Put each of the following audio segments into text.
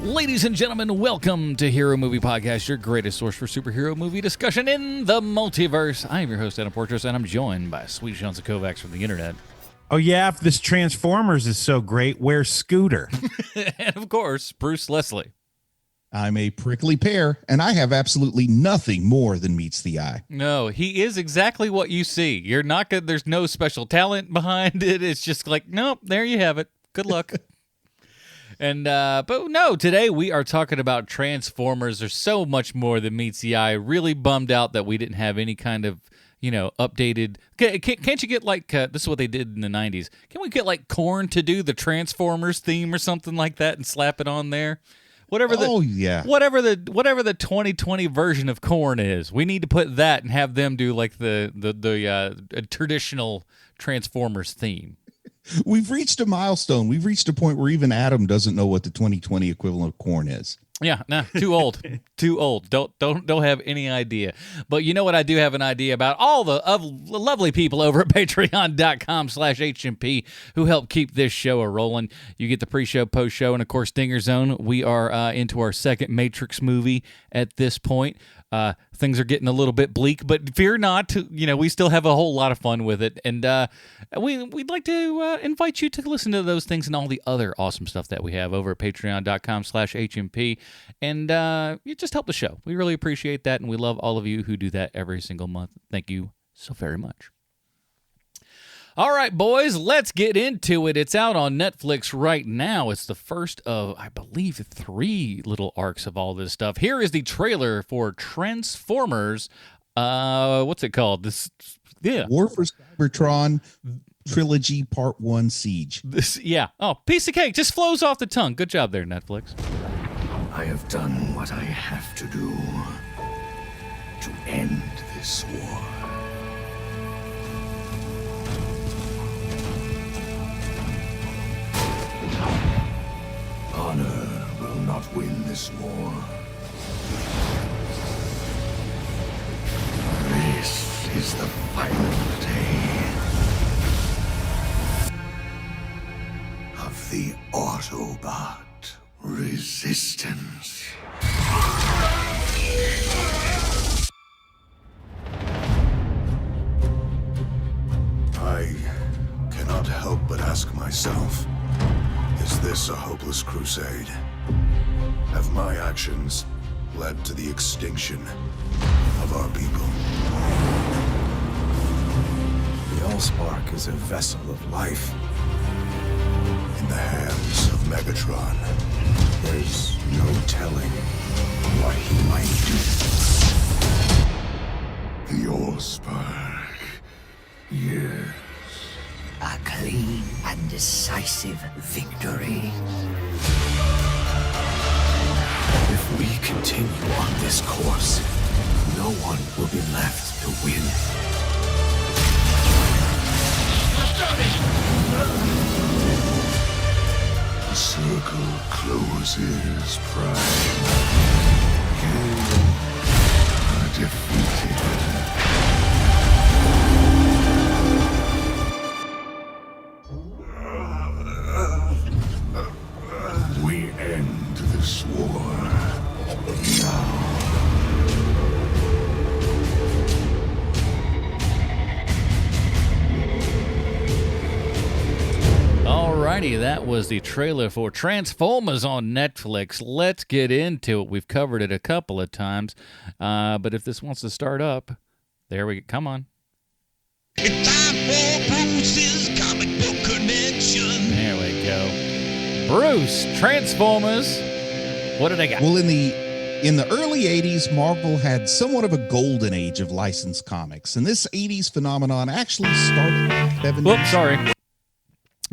Ladies and gentlemen, welcome to Hero Movie Podcast, your greatest source for superhero movie discussion in the multiverse. I am your host, Adam Portros, and I'm joined by Sweet Johnson Kovacs from the internet. Oh, yeah, if this Transformers is so great, where's Scooter? And, of course, Bruce Leslie. I'm a prickly pear, and I have absolutely nothing more than meets the eye. No, he is exactly what you see. You're not good. There's no special talent behind it. It's just like, nope, there you have it. Good luck. And but no, today we are talking about Transformers. There's so much more than meets the eye. Really bummed out that we didn't have any kind of, updated. Can't you get like this is what they did in the 90s? Can we get like Korn to do the Transformers theme or something like that and slap it on there? Whatever the 2020 version of Korn is, we need to put that and have them do like the traditional Transformers theme. We've reached a milestone. We've reached a point where even Adam doesn't know what the 2020 equivalent of Korn is. Yeah, no, too old. Too old. Don't have any idea. But you know what I do have an idea about? All the lovely people over at patreon.com/HMP who help keep this show rolling. You get the pre-show, post-show, and of course, Dinger Zone. We are into our second Matrix movie at this point. Things are getting a little bit bleak, but fear not. We still have a whole lot of fun with it, and we'd like to invite you to listen to those things and all the other awesome stuff that we have over at patreon.com/HMP, and you just help the show. We really appreciate that, and we love all of you who do that every single month. Thank you so very much. All right, boys, let's get into it. It's out on Netflix right now. It's the first of, I believe, 3 little arcs of all this stuff. Here is the trailer for Transformers. What's it called? War for Cybertron Trilogy Part 1 Siege. Oh, piece of cake. Just flows off the tongue. Good job there, Netflix. I have done what I have to do to end this war. Honor will not win this war. This is the final day of the Autobot resistance. I cannot help but ask myself, is this a hopeless crusade? Have my actions led to the extinction of our people? The Allspark is a vessel of life. In the hands of Megatron, there's no telling what he might do. The Allspark, yes. A clean and decisive victory. If we continue on this course, no one will be left to win. The circle closes, Prime. You are defeated. We end this war now. Alrighty, that was the trailer for Transformers on Netflix. Let's get into it. We've covered it a couple of times, but if this wants to start up, there we go. Come on. It's time for Bruce's Comic Book Connection. There we go. Bruce, Transformers. What do they got? Well, in the early 80s, Marvel had somewhat of a golden age of licensed comics, and this 80s phenomenon actually started in the 70s. Whoops, sorry.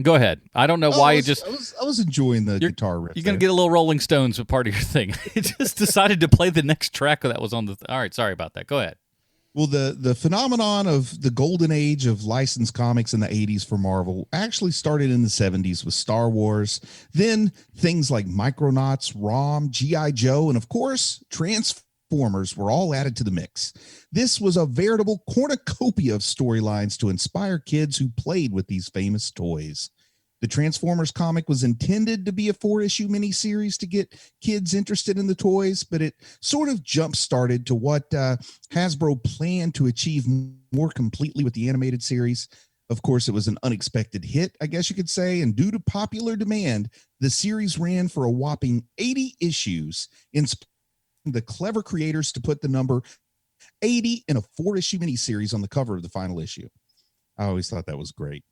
Go ahead. I don't know why you just... I was enjoying the guitar riff. You're going to get a little Rolling Stones with part of your thing. You just decided to play the next track that was on the... All right, sorry about that. Go ahead. Well, the phenomenon of the golden age of licensed comics in the 80s for Marvel actually started in the 70s with Star Wars. Then things like Micronauts, ROM, G.I. Joe, and of course, Transformers were all added to the mix. This was a veritable cornucopia of storylines to inspire kids who played with these famous toys. The Transformers comic was intended to be a 4-issue miniseries to get kids interested in the toys, but it sort of jump-started to what Hasbro planned to achieve more completely with the animated series. Of course, it was an unexpected hit, I guess you could say, and due to popular demand, the series ran for a whopping 80 issues, inspiring the clever creators to put the number 80 in a 4-issue miniseries on the cover of the final issue. I always thought that was great.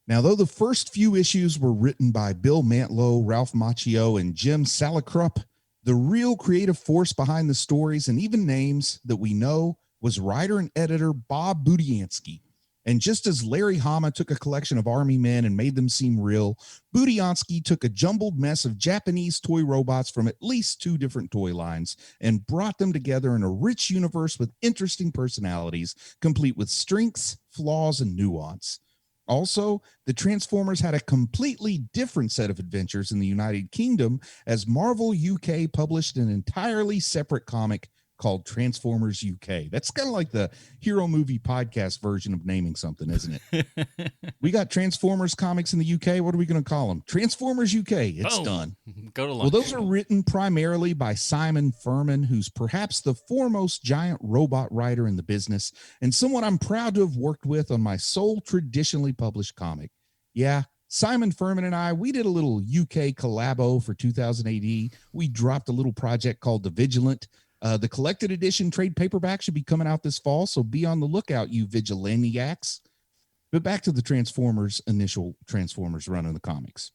Now, though the first few issues were written by Bill Mantlo, Ralph Macchio, and Jim Salicrup, the real creative force behind the stories and even names that we know was writer and editor Bob Budiansky. And just as Larry Hama took a collection of army men and made them seem real, Budiansky took a jumbled mess of Japanese toy robots from at least 2 different toy lines and brought them together in a rich universe with interesting personalities, complete with strengths, flaws, and nuance. Also, the Transformers had a completely different set of adventures in the United Kingdom, as Marvel UK published an entirely separate comic called Transformers UK. That's kind of like the Hero Movie Podcast version of naming something, isn't it? We got Transformers comics in the UK. What are we going to call them? Transformers UK. It's done. Go to lunch. Well, those are written primarily by Simon Furman, who's perhaps the foremost giant robot writer in the business, and someone I'm proud to have worked with on my sole traditionally published comic. Yeah, Simon Furman and I, we did a little UK collabo for 2000 AD. We dropped a little project called The Vigilant. The collected edition trade paperback should be coming out this fall, so be on the lookout, you vigilantiacs. But back to the Transformers, initial Transformers run in the comics.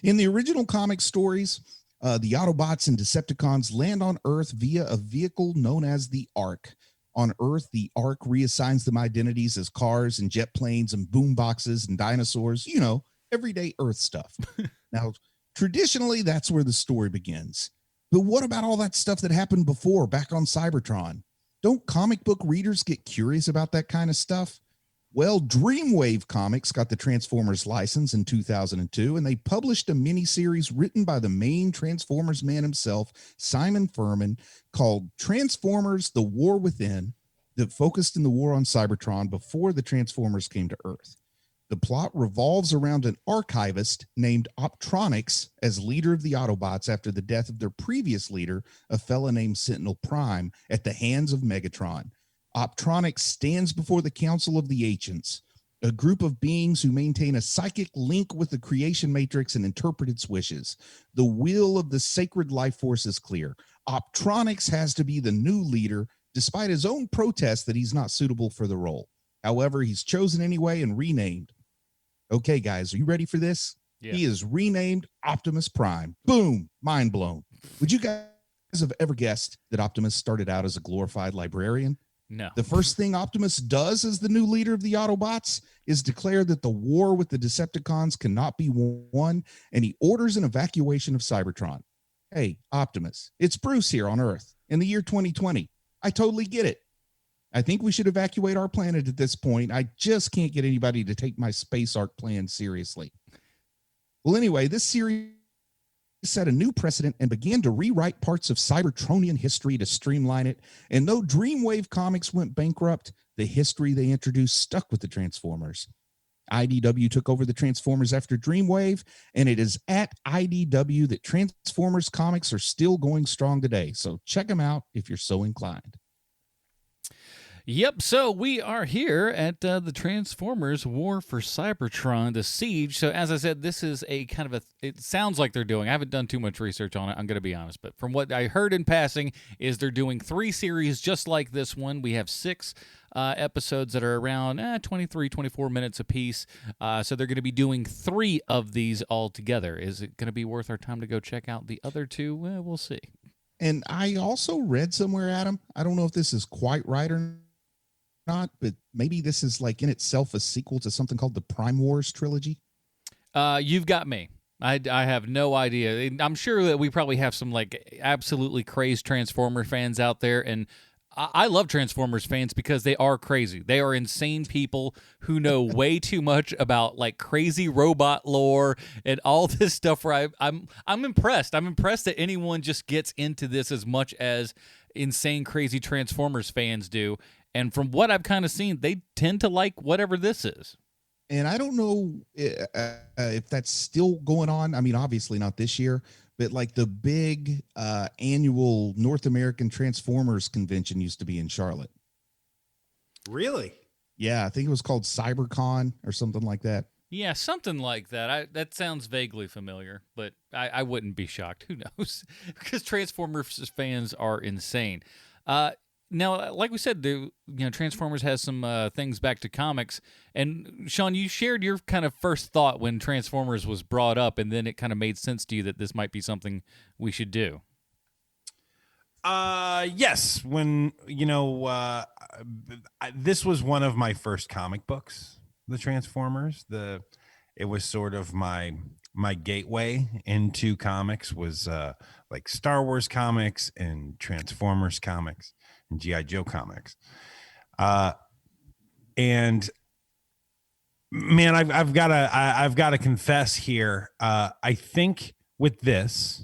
In the original comic stories, the Autobots and Decepticons land on Earth via a vehicle known as the Ark. On Earth, the Ark reassigns them identities as cars and jet planes and boomboxes and dinosaurs, you know, everyday Earth stuff. Now, traditionally, that's where the story begins. But what about all that stuff that happened before, back on Cybertron? Don't comic book readers get curious about that kind of stuff? Well, Dreamwave Comics got the Transformers license in 2002, and they published a miniseries written by the main Transformers man himself, Simon Furman, called Transformers: The War Within, that focused in the war on Cybertron before the Transformers came to Earth. The plot revolves around an archivist named Optronics as leader of the Autobots after the death of their previous leader, a fella named Sentinel Prime, at the hands of Megatron. Optronics stands before the Council of the Ancients, a group of beings who maintain a psychic link with the creation matrix and interpret its wishes. The will of the sacred life force is clear. Optronics has to be the new leader, despite his own protest that he's not suitable for the role. However, he's chosen anyway and renamed. Okay, guys, are you ready for this? Yeah. He is renamed Optimus Prime. Boom, mind blown. Would you guys have ever guessed that Optimus started out as a glorified librarian? No. The first thing Optimus does as the new leader of the Autobots is declare that the war with the Decepticons cannot be won, and he orders an evacuation of Cybertron. Hey, Optimus, it's Bruce here on Earth in the year 2020. I totally get it. I think we should evacuate our planet at this point. I just can't get anybody to take my space arc plan seriously. Well, anyway, this series set a new precedent and began to rewrite parts of Cybertronian history to streamline it. And though Dreamwave Comics went bankrupt, the history they introduced stuck with the Transformers. IDW took over the Transformers after Dreamwave, and it is at IDW that Transformers comics are still going strong today. So check them out if you're so inclined. Yep, so we are here at the Transformers War for Cybertron, the Siege. So as I said, this is a kind of it sounds like they're doing, I haven't done too much research on it, I'm going to be honest, but from what I heard in passing is they're doing 3 series just like this one. We have 6 episodes that are around 23, 24 minutes apiece. So they're going to be doing 3 of these all together. Is it going to be worth our time to go check out the other 2? Well, we'll see. And I also read somewhere, Adam, I don't know if this is quite right or not, but maybe this is like in itself a sequel to something called the Prime Wars trilogy. You've got me. I have no idea. I'm sure that we probably have some like absolutely crazed Transformer fans out there, and I love Transformers fans because they are crazy. They are insane people who know way too much about like crazy robot lore and all this stuff. Where I'm impressed. I'm impressed that anyone just gets into this as much as insane crazy Transformers fans do. And from what I've kind of seen, they tend to like whatever this is. And I don't know if that's still going on. I mean, obviously not this year, but like the big annual North American Transformers convention used to be in Charlotte. Really? Yeah, I think it was called CyberCon or something like that. Yeah, something like that. That sounds vaguely familiar, but I wouldn't be shocked. Who knows? Because Transformers fans are insane. Now, like we said, Transformers has some things back to comics. And Sean, you shared your kind of first thought when Transformers was brought up, and then it kind of made sense to you that this might be something we should do. Yes. When, this was one of my first comic books, the Transformers. It was sort of my gateway into comics was like Star Wars comics and Transformers comics and G.I. Joe comics. And man, I've got to confess here. I think with this,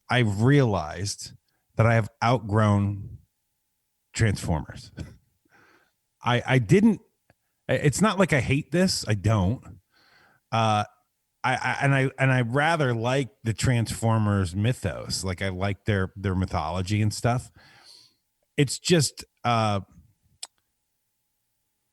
I've realized that I have outgrown Transformers. I didn't. It's not like I hate this. I don't. I rather like the Transformers mythos. Like I like their mythology and stuff. It's just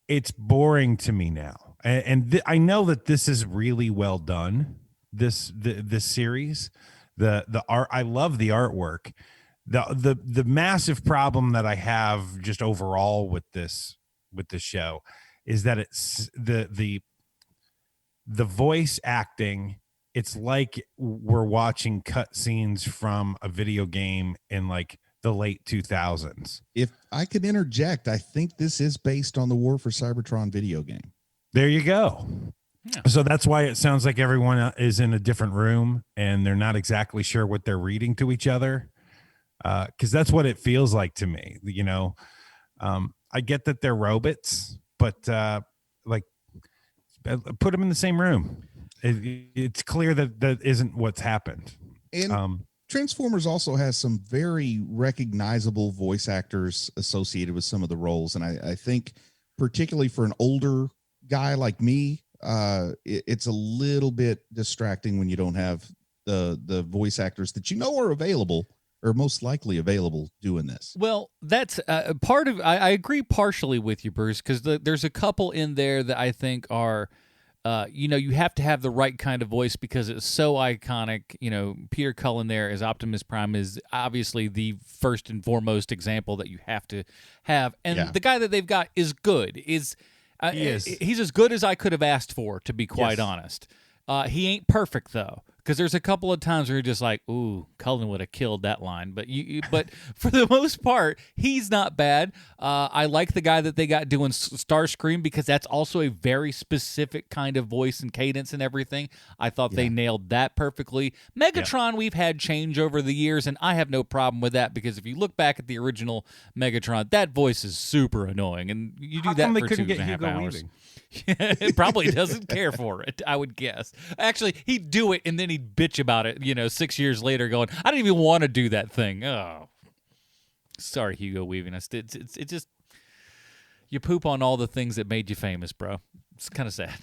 it's boring to me now. And I know that this is really well done. This series, the art. I love the artwork. The massive problem that I have just overall with this show is that it's the voice acting. It's like we're watching cutscenes from a video game in like the late 2000s. If I could interject, I think this is based on the War for Cybertron video game. There you go. Yeah. So that's why it sounds like everyone is in a different room and they're not exactly sure what they're reading to each other. Because that's what it feels like to me. I get that they're robots, but like put them in the same room. It's clear that isn't what's happened. And Transformers also has some very recognizable voice actors associated with some of the roles. And I think particularly for an older guy like me, it's a little bit distracting when you don't have the voice actors that are available or most likely available doing this. Well, that's part of. I agree partially with you, Bruce, because there's a couple in there that I think are, you have to have the right kind of voice because it's so iconic. Peter Cullen there as Optimus Prime is obviously the first and foremost example that you have to have, and the guy that they've got is good. He is. He's as good as I could have asked for, to be quite honest. He ain't perfect though. Because there's a couple of times where you're just like, ooh, Cullen would have killed that line. But but for the most part, he's not bad. I like the guy that they got doing Starscream because that's also a very specific kind of voice and cadence and everything. I thought they nailed that perfectly. Megatron, we've had change over the years, and I have no problem with that because if you look back at the original Megatron, that voice is super annoying. And you do that for 2.5 hours. It probably doesn't care for it, I would guess. Actually, he'd do it, and then he'd bitch about it, 6 years later going, I didn't even want to do that thing. Oh. Sorry, Hugo Weaving. It's just, you poop on all the things that made you famous, bro. It's kind of sad.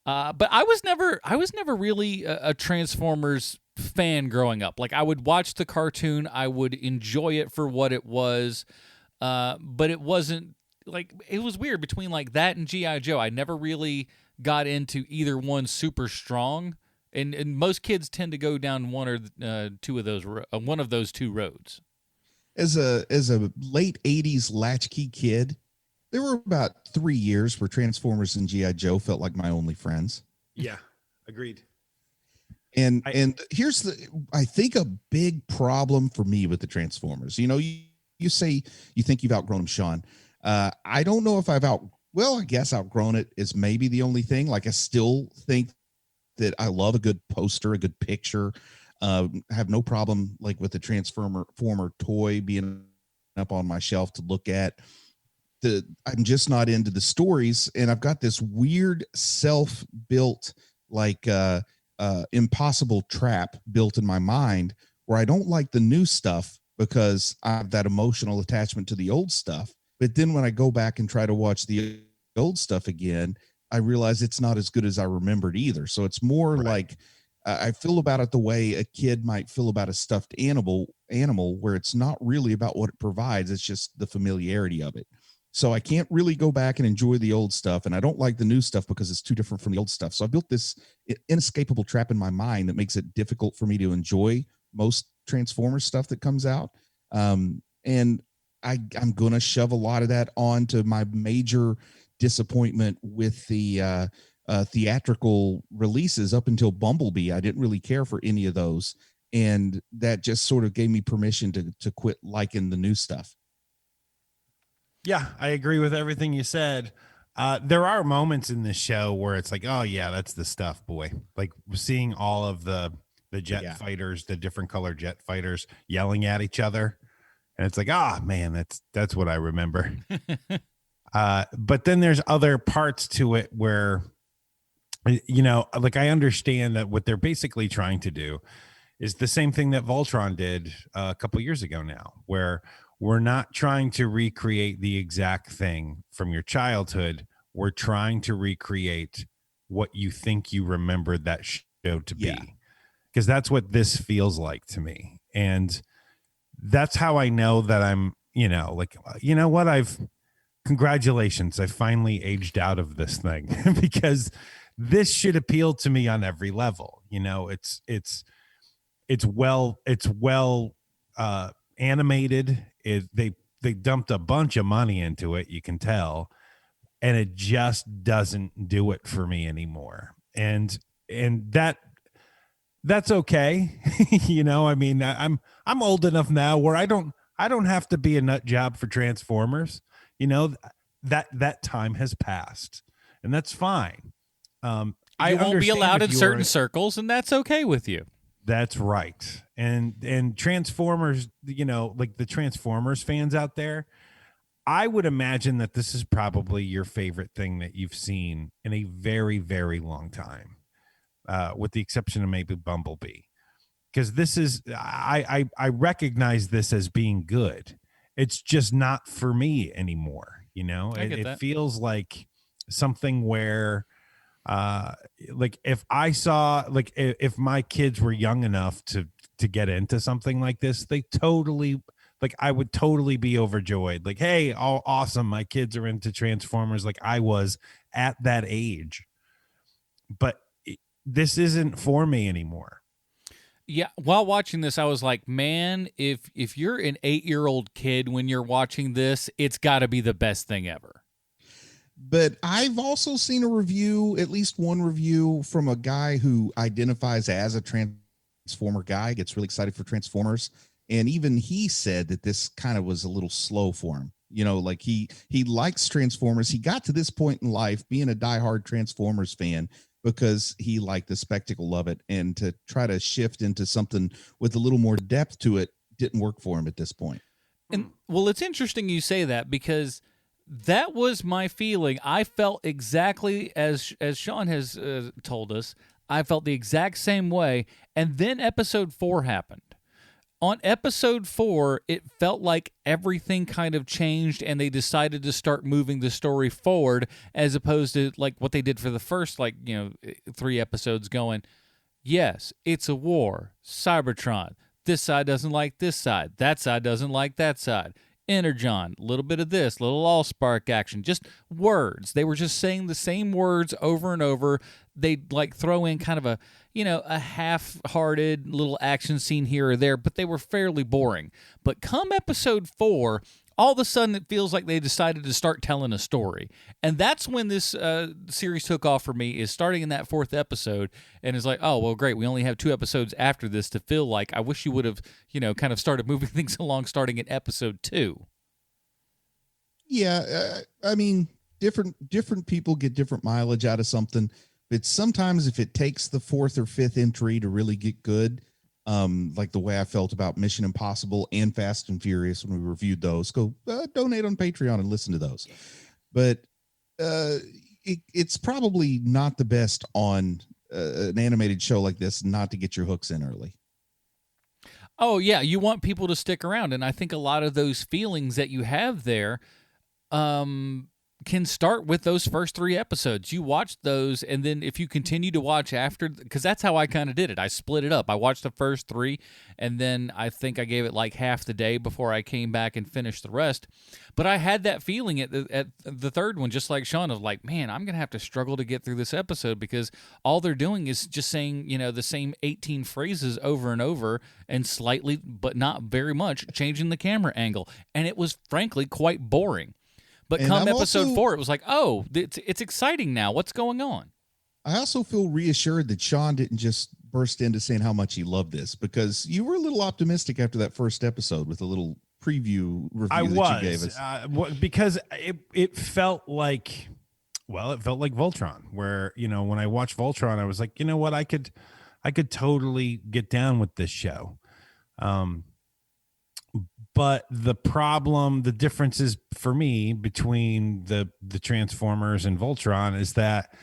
But I was never really a Transformers fan growing up. Like, I would watch the cartoon. I would enjoy it for what it was, but it wasn't, like, it was weird between like that and G.I. Joe. I never really got into either one super strong, and most kids tend to go down one or two of those, one of those two roads. As a late 80s latchkey kid, there were about 3 years where Transformers and G.I. Joe felt like my only friends. Yeah, agreed. And here's I think a big problem for me with the Transformers. You say you think you've outgrown them, Sean. I don't know if I guess outgrown it is maybe the only thing. Like, I still think that I love a good poster, a good picture. Have no problem like with the Transformer toy being up on my shelf to look at. I'm just not into the stories, and I've got this weird self-built like impossible trap built in my mind where I don't like the new stuff because I have that emotional attachment to the old stuff. But then when I go back and try to watch the old stuff again, I realize it's not as good as I remembered either. So it's more like I feel about it the way a kid might feel about a stuffed animal, where it's not really about what it provides. It's just the familiarity of it. So I can't really go back and enjoy the old stuff. And I don't like the new stuff because it's too different from the old stuff. So I built this inescapable trap in my mind that makes it difficult for me to enjoy most Transformers stuff that comes out. And I'm going to shove a lot of that on to my major disappointment with the theatrical releases up until Bumblebee. I didn't really care for any of those. And that just sort of gave me permission to quit liking the new stuff. Yeah, I agree with everything you said. There are moments in this show where it's like, oh yeah, that's the stuff, boy. Like seeing all of the jet fighters, the different color jet fighters yelling at each other. And it's like, man, that's what I remember. But then there's other parts to it where, like I understand that what they're basically trying to do is the same thing that Voltron did a couple years ago now, where we're not trying to recreate the exact thing from your childhood. We're trying to recreate what you think you remembered that show to be, because that's what this feels like to me. And that's how I know that I'm, congratulations. I finally aged out of this thing because this should appeal to me on every level. It's well animated. They dumped a bunch of money into it, you can tell, and it just doesn't do it for me anymore. And that's okay. I'm old enough now where I don't have to be a nut job for Transformers. That time has passed, and that's fine. I won't be allowed in certain circles, and that's okay with you. That's right. And Transformers, like the Transformers fans out there, I would imagine that this is probably your favorite thing that you've seen in a very, very long time, with the exception of maybe Bumblebee. Because this is, I recognize this as being good. It's just not for me anymore. It feels like something where, like if I saw, like if my kids were young enough to get into something like this, I would totally be overjoyed. Like, hey, awesome, my kids are into Transformers like I was at that age. But this isn't for me anymore. Yeah, while watching this, I was like, man, if you're an 8-year-old kid when you're watching this, it's got to be the best thing ever. But I've also seen a review, at least one review, from a guy who identifies as a Transformer guy, gets really excited for Transformers. And even he said that this kind of was a little slow for him. Like he likes Transformers. He got to this point in life being a diehard Transformers fan because he liked the spectacle of it. And to try to shift into something with a little more depth to it didn't work for him at this point. And well, it's interesting you say that, because that was my feeling. I felt exactly as Sean has told us. I felt the exact same way. And then episode 4 happened. On episode 4, it felt like everything kind of changed, and they decided to start moving the story forward, as opposed to like what they did for the first 3 episodes, going, yes, it's a war. Cybertron. This side doesn't like this side. That side doesn't like that side. Energon, a little bit of this, little Allspark action, just words. They were just saying the same words over and over. They'd like throw in kind of a half-hearted little action scene here or there, but they were fairly boring. But come episode 4, all of a sudden it feels like they decided to start telling a story. And that's when this series took off for me, is starting in that 4th episode. And it's like, oh, well, great. We only have 2 episodes after this to feel like. I wish you would have, kind of started moving things along starting in episode 2. Yeah. I mean, different people get different mileage out of something. But sometimes if it takes the 4th or 5th entry to really get good, like the way I felt about Mission Impossible and Fast and Furious when we reviewed those, go donate on Patreon and listen to those. But it's probably not the best on an animated show like this not to get your hooks in early. Oh, yeah. You want people to stick around. And I think a lot of those feelings that you have there, can start with those first 3 episodes. You watch those, and then if you continue to watch after, because that's how I kind of did it. I split it up. I watched the first 3, and then I think I gave it like half the day before I came back and finished the rest. But I had that feeling at the third one, just like Sean, of like, man, I'm going to have to struggle to get through this episode because all they're doing is just saying, the same 18 phrases over and over and slightly, but not very much, changing the camera angle. And it was frankly quite boring. But come episode 4, it was like, oh, it's exciting now. What's going on? I also feel reassured that Sean didn't just burst into saying how much he loved this, because you were a little optimistic after that first episode with a little preview review you gave us. Because it felt like, it felt like Voltron, where, when I watched Voltron, I was like, you know what, I could totally get down with this show. But the differences for me between the Transformers and Voltron is that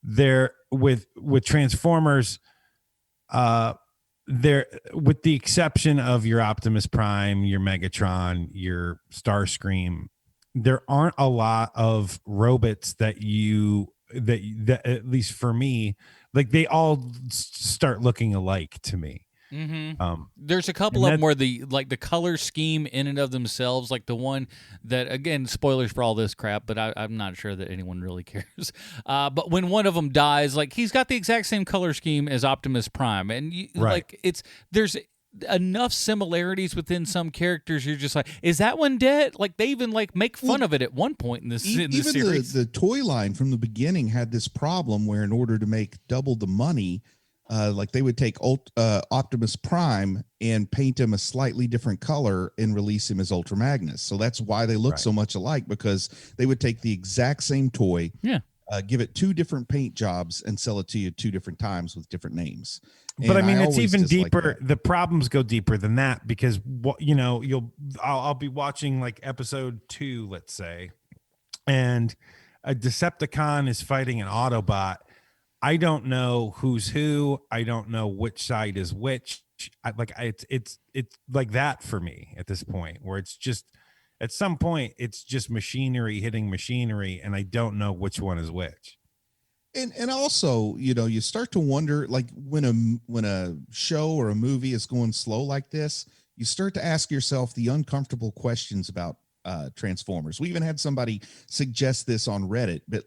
they're with Transformers, they're, with the exception of your Optimus Prime, your Megatron, your Starscream, there aren't a lot of robots that at least for me, like they all start looking alike to me. Mm-hmm. There's a couple of them where the color scheme in and of themselves, like the one that, again, spoilers for all this crap, but I'm not sure that anyone really cares. But when one of them dies, like he's got the exact same color scheme as Optimus Prime, and there's enough similarities within some characters. You're just like, is that one dead? Like they even make fun of it at one point in this series. The toy line from the beginning had this problem where, in order to make double the money, they would take Optimus Prime and paint him a slightly different color and release him as Ultra Magnus. So that's why they look so much alike, because they would take the exact same toy, give it 2 different paint jobs, and sell it to you 2 different times with different names. But I mean, it's even deeper. The problems go deeper than that, because I'll be watching like episode 2, let's say, and a Decepticon is fighting an Autobot. I don't know who's who. I don't know which side is which. It's like that for me at this point, where it's just, at some point, it's just machinery hitting machinery, and I don't know which one is which. And also, you start to wonder, like when a show or a movie is going slow like this, you start to ask yourself the uncomfortable questions about Transformers. We even had somebody suggest this on Reddit, but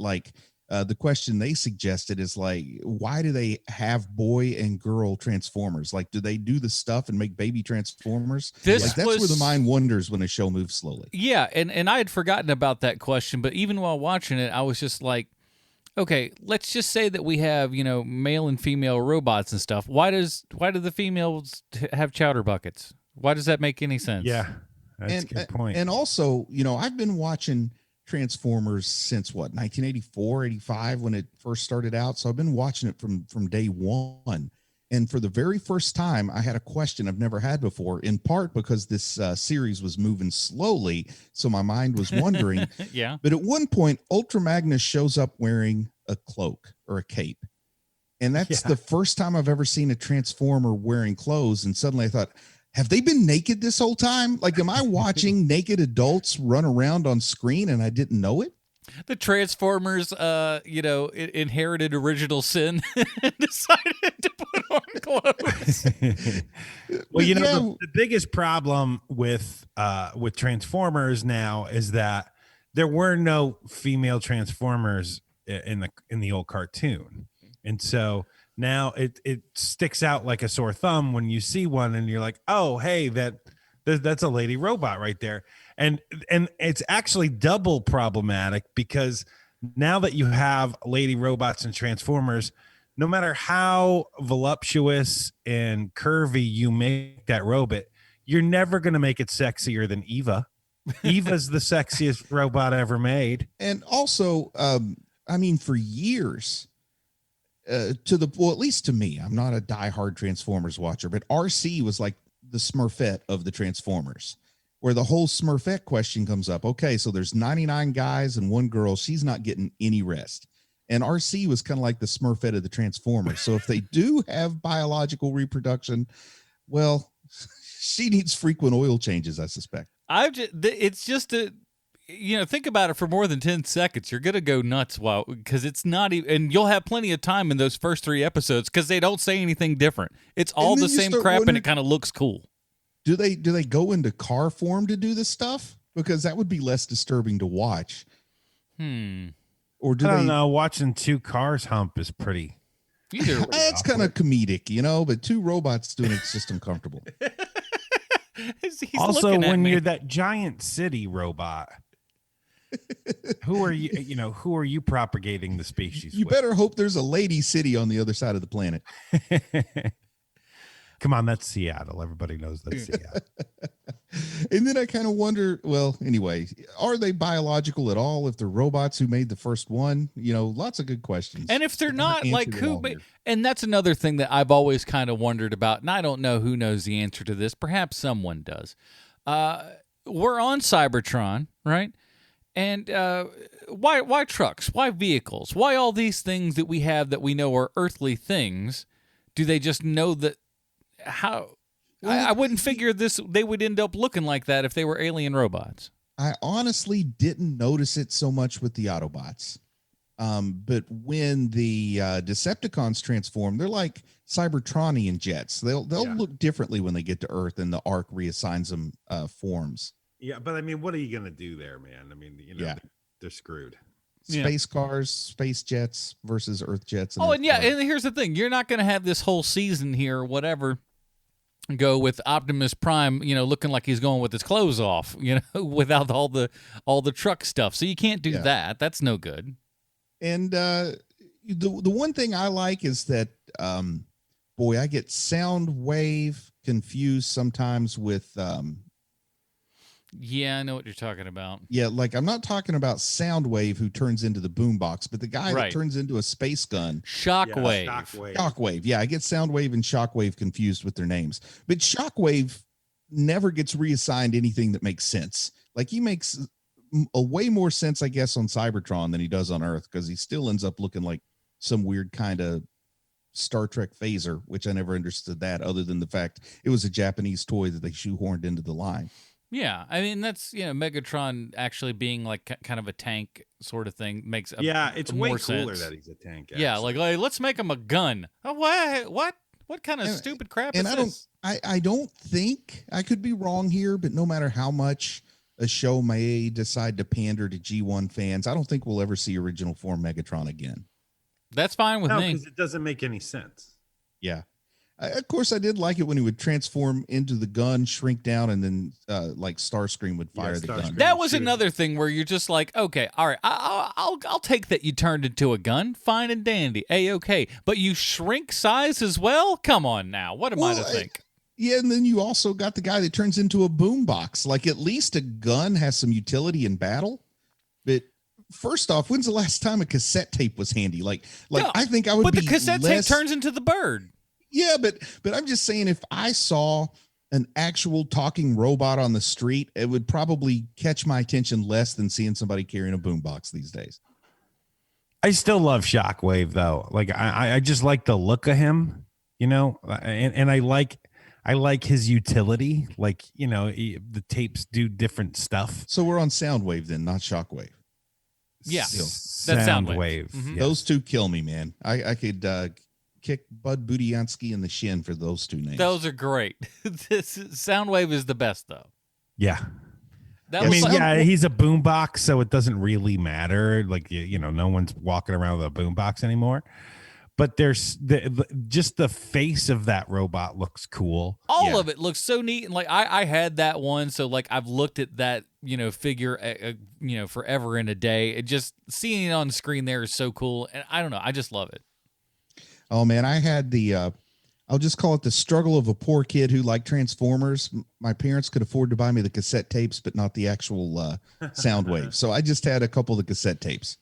the question they suggested is why do they have boy and girl Transformers? Like, do they do the stuff and make baby Transformers? That's where the mind wanders when a show moves slowly. Yeah, and I had forgotten about that question, but even while watching it, I was just like, okay, let's just say that we have, male and female robots and stuff. Why do the females have chowder buckets? Why does that make any sense? Yeah, that's a good point. And also, I've been watching Transformers since 1984, 85 when it first started out. So I've been watching it from day one. And for the very first time, I had a question I've never had before, in part because this series was moving slowly. So my mind was wondering. Yeah. But at one point, Ultra Magnus shows up wearing a cloak or a cape. And that's the first time I've ever seen a Transformer wearing clothes. And suddenly I thought, have they been naked this whole time? Like, am I watching naked adults run around on screen and I didn't know it? The Transformers, inherited original sin and decided to put on clothes. Well, the biggest problem with Transformers now is that there were no female Transformers in the old cartoon, and so now it sticks out like a sore thumb when you see one and you're like, oh, hey, that's a lady robot right there. And it's actually double problematic, because now that you have lady robots and Transformers, no matter how voluptuous and curvy you make that robot, you're never going to make it sexier than Eva. Eva's the sexiest robot ever made. And also, for years, at least to me, I'm not a diehard Transformers watcher, but RC was like the Smurfette of the Transformers, where the whole Smurfette question comes up. Okay, so there's 99 guys and 1 girl. She's not getting any rest. And RC was kind of like the Smurfette of the Transformers. So if they do have biological reproduction, well, she needs frequent oil changes, I suspect. think about it for more than 10 seconds. You're going to go nuts because it's not even, and you'll have plenty of time in those first 3 episodes because they don't say anything different. It's all the same crap and it kind of looks cool. Do they go into car form to do this stuff? Because that would be less disturbing to watch. Or do I don't know. Watching 2 cars hump is pretty. That's kind of comedic, but 2 robots doing it's just uncomfortable. He's also, when you're that giant city robot, who are you? Who are you propagating the species? You with? better hope there's a lady city on the other side of the planet. Come on, that's Seattle. Everybody knows that's Seattle. And then I kind of wonder, well, anyway, are they biological at all if they're robots who made the first one? Lots of good questions. And if they're not, like, and that's another thing that I've always kind of wondered about, and I don't know who knows the answer to this. Perhaps someone does. We're on Cybertron, right? And why trucks? Why vehicles? Why all these things that we have that we know are earthly things? Do they just know that? How? I wouldn't figure they would end up looking like that if they were alien robots. I honestly didn't notice it so much with the Autobots. But when the Decepticons transform, they're like Cybertronian jets. They'll look differently when they get to Earth and the Ark reassigns them forms. Yeah, but I mean, what are you going to do there, man? I mean, they're screwed. Space cars, space jets versus Earth jets. And here's the thing. You're not going to have this whole season here or whatever go with Optimus Prime, looking like he's going with his clothes off, without all the truck stuff. So you can't do that. That's no good. And the one thing I like is that, I get Soundwave confused sometimes with. Yeah, I know what you're talking about. Yeah, like I'm not talking about Soundwave who turns into the boombox, but the guy that turns into a space gun. Shockwave. Shockwave. Yeah, I get Soundwave and Shockwave confused with their names. But Shockwave never gets reassigned anything that makes sense. Like he makes a way more sense, I guess, on Cybertron than he does on Earth because he still ends up looking like some weird kind of Star Trek phaser, which I never understood that other than the fact it was a Japanese toy that they shoehorned into the line. Yeah, I mean that's Megatron actually being like kind of a tank sort of thing makes it's way cooler sense. That he's a tank. Actually. Yeah, like let's make him a gun. Oh, what kind of stupid crap is this? I don't think I could be wrong here, but no matter how much a show may decide to pander to G1 fans, I don't think we'll ever see original form Megatron again. That's fine with me because it doesn't make any sense. Yeah. Of course, I did like it when he would transform into the gun, shrink down, and then like Starscream would fire the gun. That was another thing where you're just like, okay, all right, I'll take that you turned into a gun, fine and dandy, okay, but you shrink size as well. Come on now, what am I to think? Yeah, and then you also got the guy that turns into a boombox. Like at least a gun has some utility in battle, but. First off, when's the last time a cassette tape was handy? Like no, I think I would. But the cassette tape turns into the bird. Yeah, but I'm just saying, if I saw an actual talking robot on the street, it would probably catch my attention less than seeing somebody carrying a boombox these days. I still love Shockwave though. Like I just like the look of him, and I like his utility. Like the tapes do different stuff. So we're on Soundwave then, not Shockwave. Yeah, that's Soundwave. Mm-hmm. Yes. Those two kill me, man. I could kick Bud Budiansky in the shin for those two names. Those are great. Soundwave is the best, though. Yeah. He's a boombox, so it doesn't really matter. Like, no one's walking around with a boombox anymore. But there's just the face of that robot looks cool. All of it looks so neat. And like I had that one. So like I've looked at that, figure, forever in a day. It just seeing it on the screen there is so cool. And I don't know. I just love it. Oh man. I had I'll just call it the struggle of a poor kid who liked Transformers. My parents could afford to buy me the cassette tapes, but not the actual Soundwave. So I just had a couple of the cassette tapes.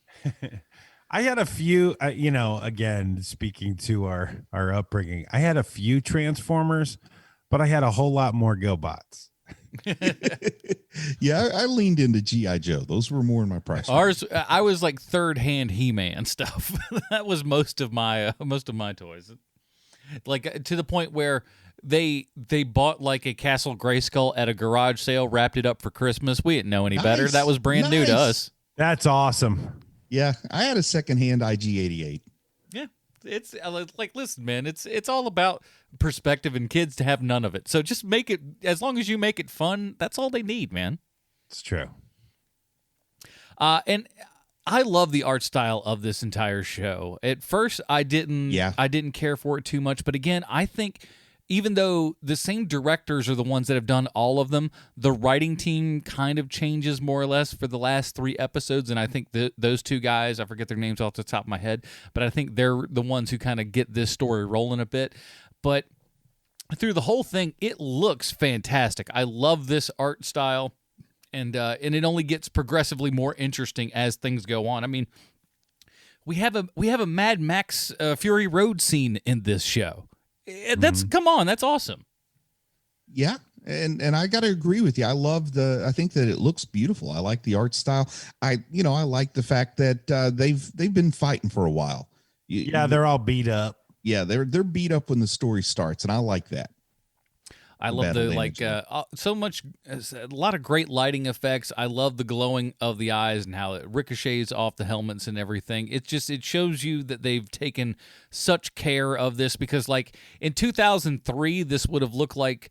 I had a few, again, speaking to our upbringing, I had a few Transformers, but I had a whole lot more GoBots. Yeah, I leaned into G.I. Joe. Those were more in my price. Ours, I was like third-hand He-Man stuff. That was most of my toys. Like to the point where they bought like a Castle Grayskull at a garage sale, wrapped it up for Christmas. We didn't know any better. That was brand new to us. That's awesome. Yeah, I had a secondhand IG-88. Yeah, it's like, listen, man, it's all about perspective, and kids to have none of it. So just make it, as long as you make it fun, that's all they need, man. It's true. And I love the art style of this entire show. At first, I didn't care for it too much, but again, I think even though the same directors are the ones that have done all of them, the writing team kind of changes more or less for the last 3 episodes, and I think those 2 guys, I forget their names off the top of my head, but I think they're the ones who kind of get this story rolling a bit. But through the whole thing, it looks fantastic. I love this art style, and it only gets progressively more interesting as things go on. I mean, we have a Mad Max Fury Road scene in this show. That's come on, that's awesome. Yeah, and I got to agree with you. I think that it looks beautiful. I like the art style. I like the fact that they've been fighting for a while. They're all beat up. Yeah, they're beat up when the story starts, and I like that. I love so much, a lot of great lighting effects. I love the glowing of the eyes and how it ricochets off the helmets and everything. It shows you that they've taken such care of this, because like in 2003, this would have looked like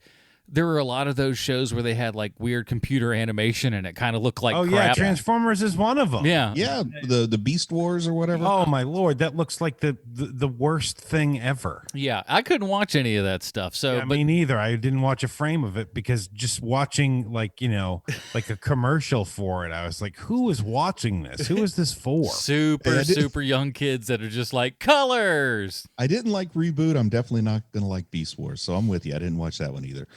there were a lot of those shows where they had like weird computer animation and it kind of looked like crap. Yeah, Transformers is one of them. Yeah. The Beast Wars or whatever. Oh my Lord, that looks like the worst thing ever. Yeah, I couldn't watch any of that stuff. So me neither. I didn't watch a frame of it because just watching like a commercial for it, I was like, who is watching this? Who is this for? Super young kids that are just like colors. I didn't like Reboot. I'm definitely not going to like Beast Wars, so I'm with you. I didn't watch that one either.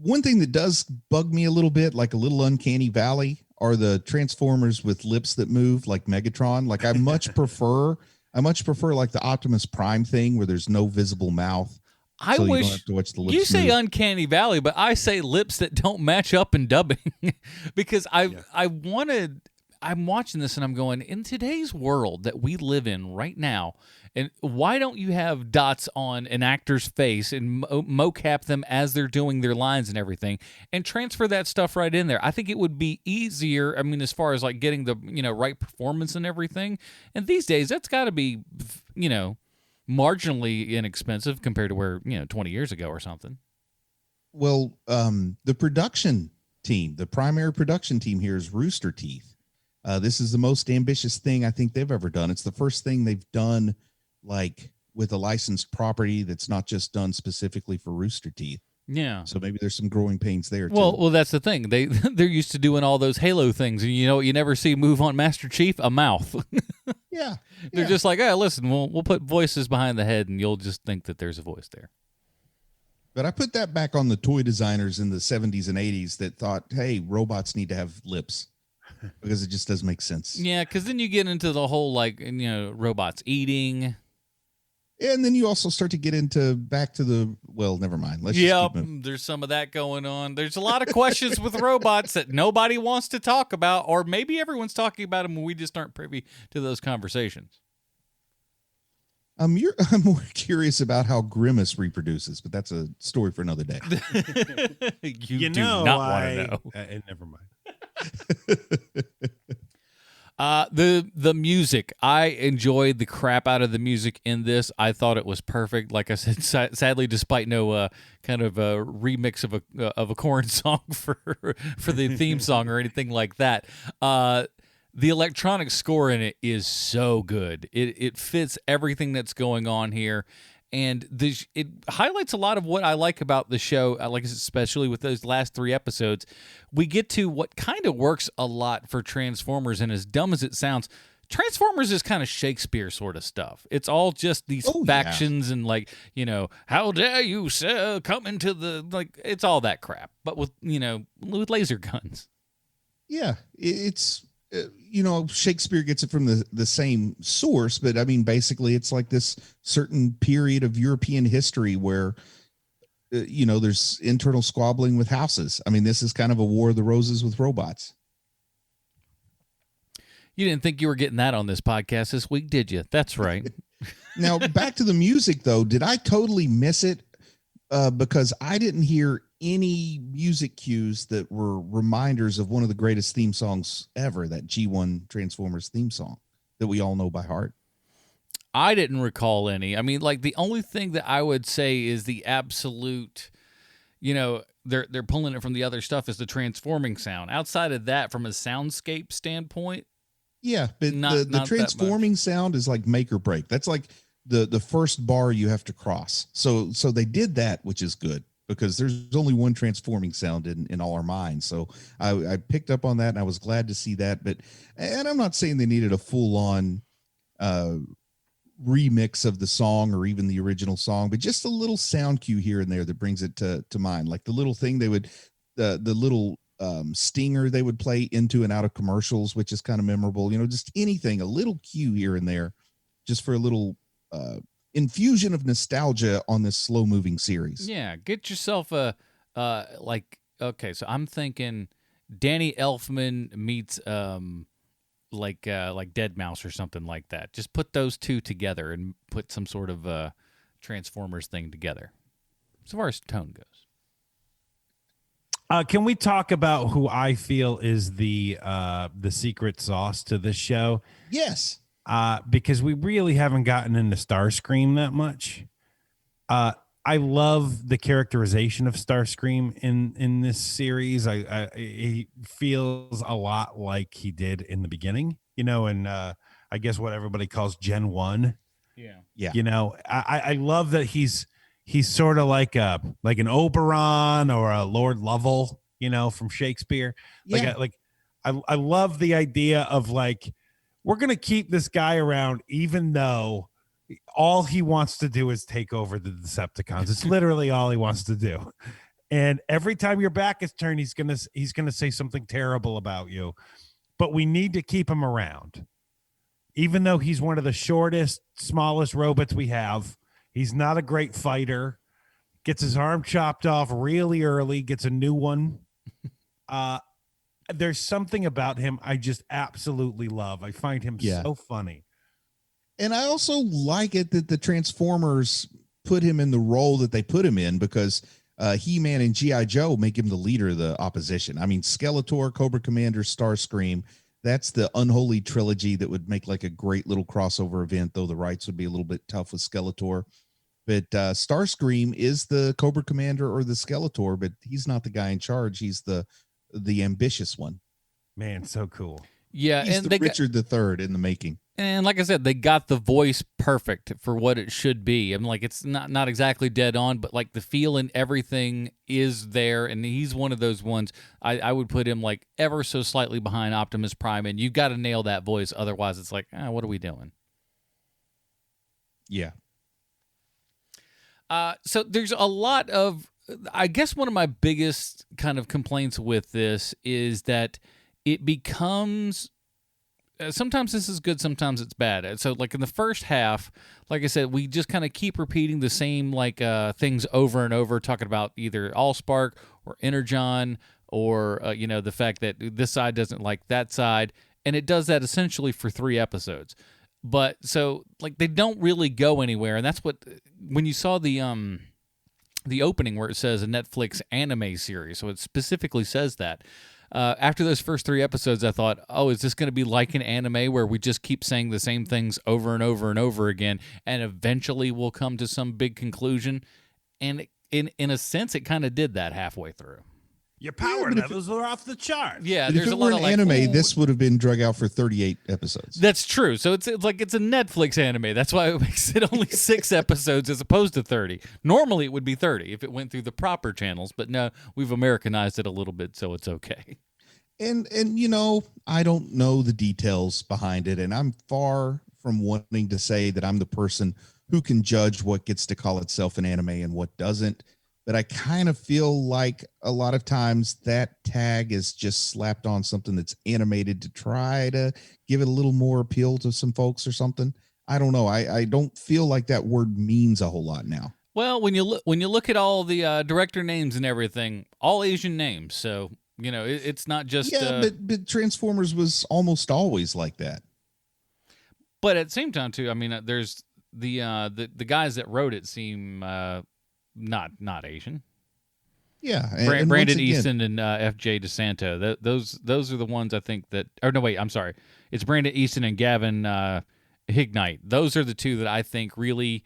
One thing that does bug me a little bit, like a little uncanny valley, are the Transformers with lips that move like Megatron. Like I much prefer like the Optimus Prime thing where there's no visible mouth. I wish you don't have to watch the lips say move. Uncanny Valley, but I say lips that don't match up in dubbing because I'm watching this and I'm going, in today's world that we live in right now, and why don't you have dots on an actor's face and mocap them as they're doing their lines and everything and transfer that stuff right in there? I think it would be easier. I mean, as far as like getting the, right performance and everything. And these days that's got to be, marginally inexpensive compared to where, 20 years ago or something. Well, the production team, the primary production team here is Rooster Teeth. This is the most ambitious thing I think they've ever done. It's the first thing they've done like with a licensed property that's not just done specifically for Rooster Teeth. Yeah. So maybe there's some growing pains there too. Well, that's the thing. They're used to doing all those Halo things, and you never see move on Master Chief, a mouth. Yeah. They're just like, listen, we'll put voices behind the head, and you'll just think that there's a voice there. But I put that back on the toy designers in the 70s and 80s that thought, hey, robots need to have lips. Because it just doesn't make sense. Yeah, because then you get into the whole, robots eating. And then you also start to get into back to the, never mind. Let's just keep moving. There's some of that going on. There's a lot of questions with robots that nobody wants to talk about, or maybe everyone's talking about them and we just aren't privy to those conversations. I'm more curious about how Grimace reproduces, but that's a story for another day. you do not want to know. Never mind. The music, I enjoyed the crap out of the music in this. I thought it was perfect. Like I said, sadly, despite no kind of a remix of a Korn song for the theme song or anything like that, the electronic score in it is so good. It fits everything that's going on here. And it highlights a lot of what I like about the show, especially with those last 3 episodes. We get to what kind of works a lot for Transformers, and as dumb as it sounds, Transformers is kind of Shakespeare sort of stuff. It's all just these factions and how dare you come into the, it's all that crap, but with laser guns. Yeah, it's... Shakespeare gets it from the same source, but I mean, basically it's like this certain period of European history where, there's internal squabbling with houses. I mean, this is kind of a War of the Roses with robots. You didn't think you were getting that on this podcast this week, did you? That's right. Now, back to the music, though. Did I totally miss it? because I didn't hear any music cues that were reminders of one of the greatest theme songs ever, that G1 Transformers theme song that we all know by heart. I didn't recall any. I mean, like the only thing that I would say is the absolute, they're pulling it from the other stuff is the transforming sound. Outside of that, from a soundscape standpoint, yeah, but not the transforming sound is like make or break. That's like the first bar you have to cross. So they did that, which is good because there's only one transforming sound in all our minds. So I picked up on that and I was glad to see that. And I'm not saying they needed a full on remix of the song or even the original song, but just a little sound cue here and there that brings it to mind. Like the little thing they would, the little stinger they would play into and out of commercials, which is kind of memorable, just anything, a little cue here and there, just for a little infusion of nostalgia on this slow moving series. Yeah. Get yourself okay. So I'm thinking Danny Elfman meets, like Dead Mouse or something like that. Just put those two together and put some sort of Transformers thing together. As far as tone goes. Can we talk about who I feel is the secret sauce to this show? Yes. Because we really haven't gotten into Starscream that much. I love the characterization of Starscream in this series. He feels a lot like he did in the beginning, and I guess what everybody calls Gen 1. Yeah. I love that he's sort of like an Oberon or a Lord Lovell, from Shakespeare. Yeah. I love the idea of like, we're going to keep this guy around, even though all he wants to do is take over the Decepticons. It's literally all he wants to do. And every time your back is turned, he's going to say something terrible about you, but we need to keep him around. Even though he's one of the shortest, smallest robots we have, he's not a great fighter, gets his arm chopped off really early, gets a new one. There's something about him I just absolutely love. I find him so funny. And I also like it that the Transformers put him in the role that they put him in, because He-Man and G.I. Joe make him the leader of the opposition. I mean, Skeletor, Cobra Commander, Starscream, that's the unholy trilogy that would make like a great little crossover event, though the rights would be a little bit tough with Skeletor. But Starscream is the Cobra Commander or the Skeletor, but he's not the guy in charge. He's the ambitious one. Man, so cool. Yeah, he's and the Richard III in the making. And like I said, they got the voice perfect for what it should be. I'm like, it's not exactly dead on, but like the feel and everything is there. And he's one of those ones I would put him like ever so slightly behind Optimus Prime. And you got to nail that voice. Otherwise, it's like, what are we doing? Yeah. So there's a lot of, I guess one of my biggest kind of complaints with this is that it becomes, sometimes this is good, sometimes it's bad. So like in the first half, like I said, we just kind of keep repeating the same like things over and over, talking about either Allspark or Energon or, the fact that this side doesn't like that side. And it does that essentially for 3 episodes. But so like they don't really go anywhere. And that's what, when you saw the opening where it says a Netflix anime series, so it specifically says that. After those first 3 episodes, I thought, is this going to be like an anime where we just keep saying the same things over and over and over again, and eventually we'll come to some big conclusion? And in a sense, it kind of did that halfway through. Your power levels are off the charts. Yeah, there's a lot of like, anime. This would have been drug out for 38 episodes. That's true. So it's like it's a Netflix anime. That's why it makes it only 6 episodes as opposed to 30. Normally it would be 30 if it went through the proper channels, but no, we've Americanized it a little bit, so it's okay. And I don't know the details behind it, and I'm far from wanting to say that I'm the person who can judge what gets to call itself an anime and what doesn't. But I kind of feel like a lot of times that tag is just slapped on something that's animated to try to give it a little more appeal to some folks or something. I don't know. I don't feel like that word means a whole lot now. Well, when you look at all the director names and everything, all Asian names, so it's not just but Transformers was almost always like that. But at the same time, too, I mean, there's the guys that wrote it seem not Asian. Yeah, Brandon once again, Easton and F.J. DeSanto. Those are the ones I think that. Or no, wait, I'm sorry. It's Brandon Easton and Gavin Hignite. Those are the two that I think really.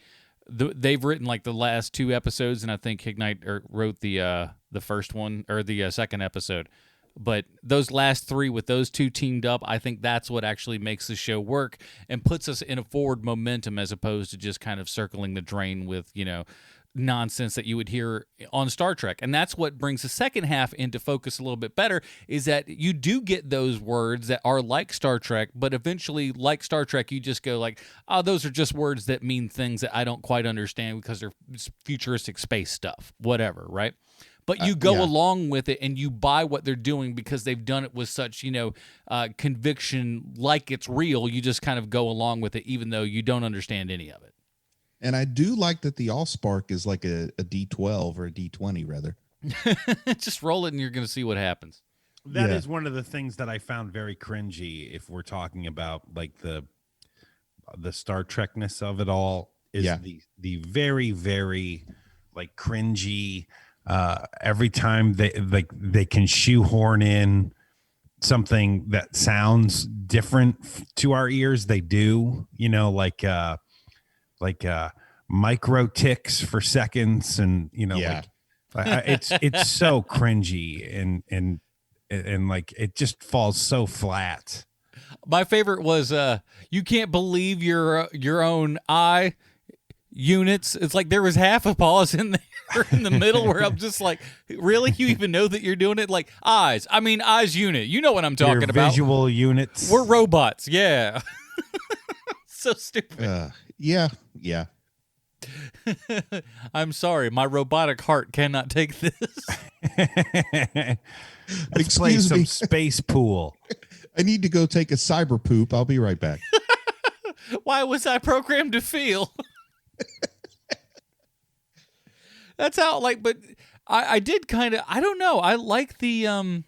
They've written like the last 2 episodes, and I think Hignite wrote the first one or the second episode. But those last 3 with those 2 teamed up, I think that's what actually makes the show work and puts us in a forward momentum as opposed to just kind of circling the drain with, nonsense that you would hear on Star Trek. And that's what brings the second half into focus a little bit better, is that you do get those words that are like Star Trek, but eventually, like Star Trek, you just go like, oh, those are just words that mean things that I don't quite understand because they're futuristic space stuff, whatever, right? But you go along with it and you buy what they're doing because they've done it with such, conviction like it's real. You just kind of go along with it even though you don't understand any of it. And I do like that the Allspark is like a D12 or a D20 rather. Just roll it and you're going to see what happens. That is one of the things that I found very cringy if we're talking about like the Star Trekness of it all is the very, very like cringy. Every time they can shoehorn in something that sounds different to our ears, they do, like micro ticks for seconds, and it's so cringy and like it just falls so flat. My favorite was you can't believe your own eye units. It's like there was half a pause in there in the middle where I'm just like, really? You even know that you're doing it? Like eyes unit. You know what I'm talking about. Visual units. We're robots. Yeah. So stupid. Yeah. I'm sorry. My robotic heart cannot take this. Let's play some space pool. I need to go take a cyber poop. I'll be right back. Why was I programmed to feel? That's how, but I did kind of, I don't know. I like the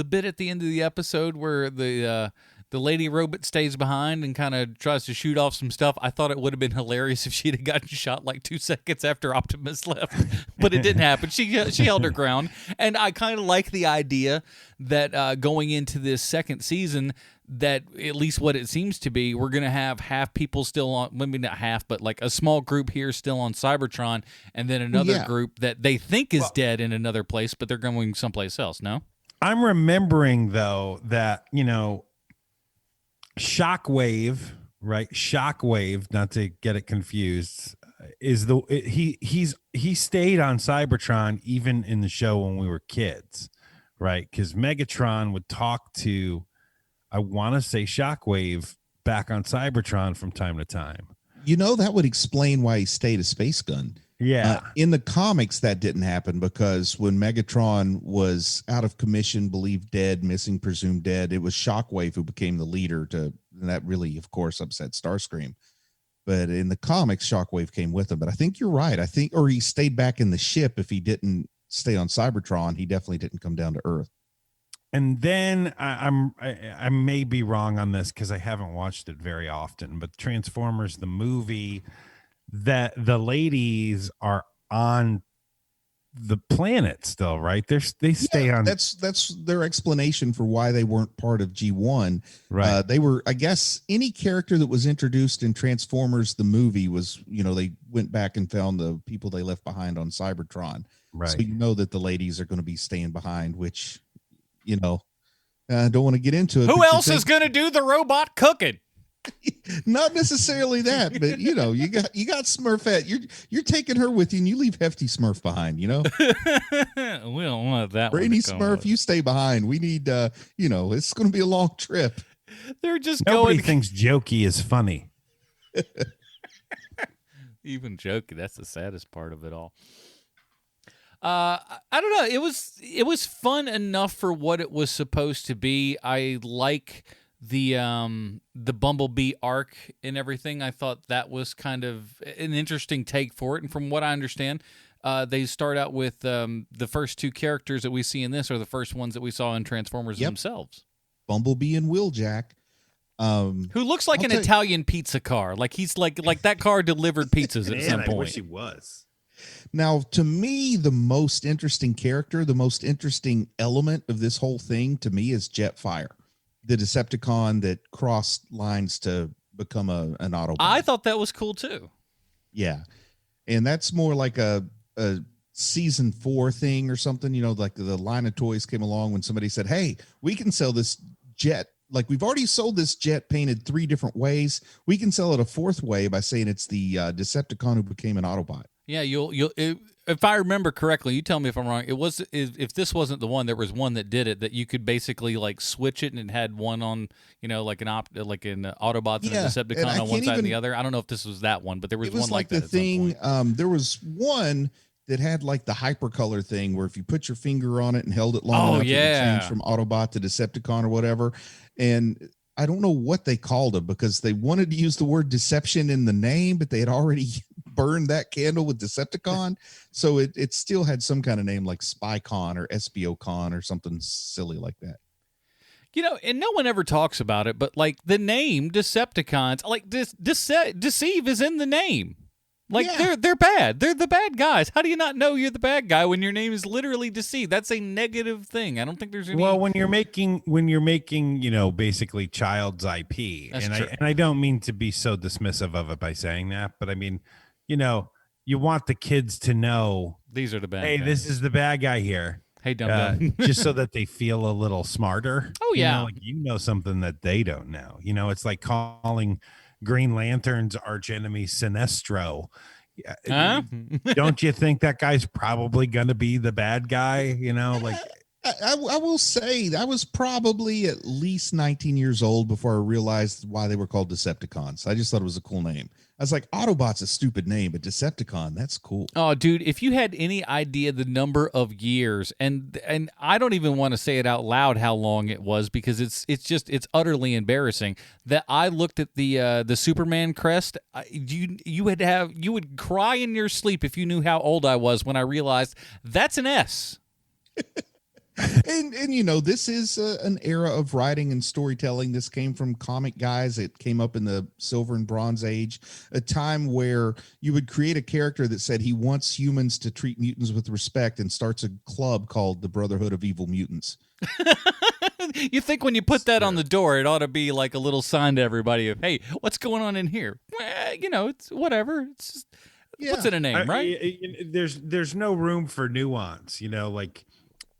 bit at the end of the episode where the lady robot stays behind and kind of tries to shoot off some stuff. I thought it would have been hilarious if she'd have gotten shot like 2 seconds after Optimus left, but it didn't happen. She held her ground, and I kind of like the idea that going into this second season, that at least what it seems to be, we're going to have half people still on, maybe not half, but like a small group here still on Cybertron, and then another group that they think is dead in another place, but they're going someplace else. No? I'm remembering, though, that, Shockwave, right? Shockwave, not to get it confused, is he stayed on Cybertron even in the show when we were kids, right? Because Megatron would talk to, I want to say, Shockwave back on Cybertron from time to time. That would explain why he stayed a space gun. Yeah. In the comics, that didn't happen because when Megatron was out of commission, believed dead, missing, presumed dead, it was Shockwave who became the leader and that really, of course, upset Starscream. But in the comics, Shockwave came with him. But I think you're right. Or he stayed back in the ship. If he didn't stay on Cybertron, he definitely didn't come down to Earth. And then I may be wrong on this because I haven't watched it very often, but Transformers, the movie, that the ladies are on the planet still, right? They stay on. That's their explanation for why they weren't part of G1. Right. They were, I guess, any character that was introduced in Transformers the movie was, they went back and found the people they left behind on Cybertron. Right. So that the ladies are going to be staying behind, which, I don't want to get into it. Who else is going to do the robot cooking? Not necessarily that, but you got Smurfette. You're taking her with you, and you leave Hefty Smurf behind. We don't want that. Brainy Smurf, you stay behind. We need, it's going to be a long trip. They're just Nobody going. thinks Jokey is funny. Even Jokey, that's the saddest part of it all. I don't know. It was fun enough for what it was supposed to be. I like the Bumblebee arc and everything. I thought that was kind of an interesting take for it. And from what I understand, they start out with the first 2 characters that we see in this are the first ones that we saw in Transformers themselves. Bumblebee and Wheeljack. Who looks like an Italian pizza car. Like he's like that car delivered pizzas at some point. I wish he was. Now, to me, the most interesting character, the most interesting element of this whole thing to me is Jetfire, the Decepticon that crossed lines to become an Autobot. I thought that was cool too. Yeah. And that's more like a season 4 thing or something, like the line of toys came along when somebody said, hey, we can sell this jet. Like, we've already sold this jet painted 3 different ways. We can sell it a 4th way by saying it's the Decepticon who became an Autobot. Yeah, if I remember correctly, you tell me if I'm wrong. It was if this wasn't the one, there was one that did it that you could basically like switch it and it had one on, like an Autobots and a Decepticon on one side and the other. I don't know if this was that one, but there was one like that. The thing, there was one that had like the hypercolor thing where if you put your finger on it and held it long enough, it would change from Autobot to Decepticon or whatever. And I don't know what they called it because they wanted to use the word deception in the name, but they had already burned that candle with Decepticon. So it still had some kind of name like SpyCon or SBOCon or something silly like that. And no one ever talks about it, but like the name Decepticons, like deceive is in the name. Like they're bad. They're the bad guys. How do you not know you're the bad guy when your name is literally Deceive? That's a negative thing. I don't think there's any. Well, when you're making, basically child's IP, That's and true. I don't mean to be so dismissive of it by saying that, but I mean, you want the kids to know These are the bad hey, guys. this is the bad guy here. Hey, dumb. Just so that they feel a little smarter. Oh, yeah. Something that they don't know. It's like calling Green Lantern's archenemy Sinestro. Huh? Don't you think that guy's probably going to be the bad guy? I will say I was probably at least 19 years old before I realized why they were called Decepticons. I just thought it was a cool name. I was like, Autobot's a stupid name, but Decepticon, that's cool. Oh, dude, if you had any idea the number of years, and I don't even want to say it out loud how long it was because it's utterly embarrassing that I looked at the Superman crest. You would cry in your sleep if you knew how old I was when I realized that's an S. And this is an era of writing and storytelling. This came from comic guys. It came up in the Silver and Bronze Age, a time where you would create a character that said he wants humans to treat mutants with respect and starts a club called the Brotherhood of Evil Mutants. You think when you put that on the door, it ought to be like a little sign to everybody of, hey, what's going on in here? Well, it's whatever. It's just, what's in a name, right? There's no room for nuance,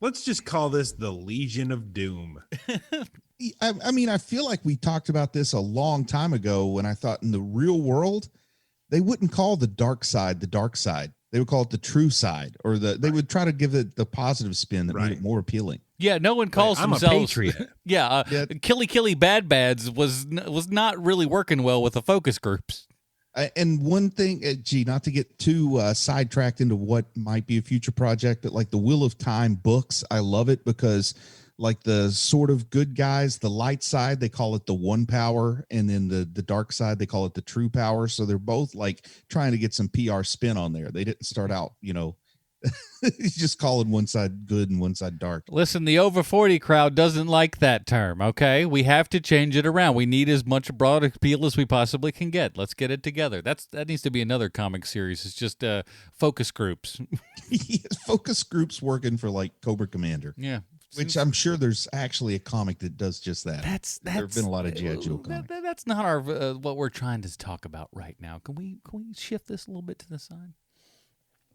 let's just call this the Legion of Doom. I mean, I feel like we talked about this a long time ago when I thought in the real world, they wouldn't call the dark side. They would call it the true side, or they would try to give it the positive spin that made it more appealing. Yeah, no one calls I'm themselves. a patriot. Killy Bad Bads was not really working well with the focus groups. And one thing, not to get too sidetracked into what might be a future project, but like the Wheel of Time books, I love it because like the sort of good guys, the light side, they call it the one power. And then the dark side, they call it the true power. So they're both like trying to get some PR spin on there. They didn't start out, just calling one side good and one side dark. Listen, the over 40 crowd doesn't like that term, okay? We have to change it around. We need as much broad appeal as we possibly can get. Let's get it together. That needs to be another comic series. It's just focus groups. Focus groups working for like Cobra Commander. Yeah. Which I'm sure there's actually a comic that does just that. There have been a lot of G.I. Joe comics. That's not our what we're trying to talk about right now. Can we shift this a little bit to the side?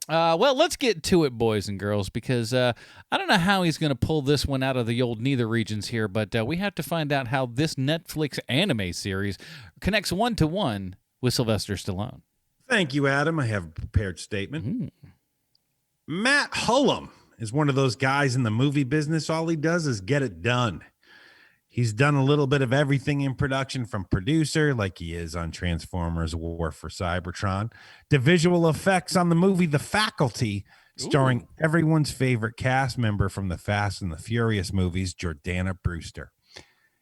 Well, let's get to it, boys and girls, because I don't know how he's going to pull this one out of the old neither regions here, but we have to find out how this Netflix anime series connects one-to-one with Sylvester Stallone. Thank you, Adam. I have a prepared statement. Matt Hullum is one of those guys in the movie business. All he does is get it done. He's done a little bit of everything in production, from producer, like he is on Transformers War for Cybertron, to visual effects on the movie The Faculty, starring everyone's favorite cast member from the Fast and the Furious movies, Jordana Brewster.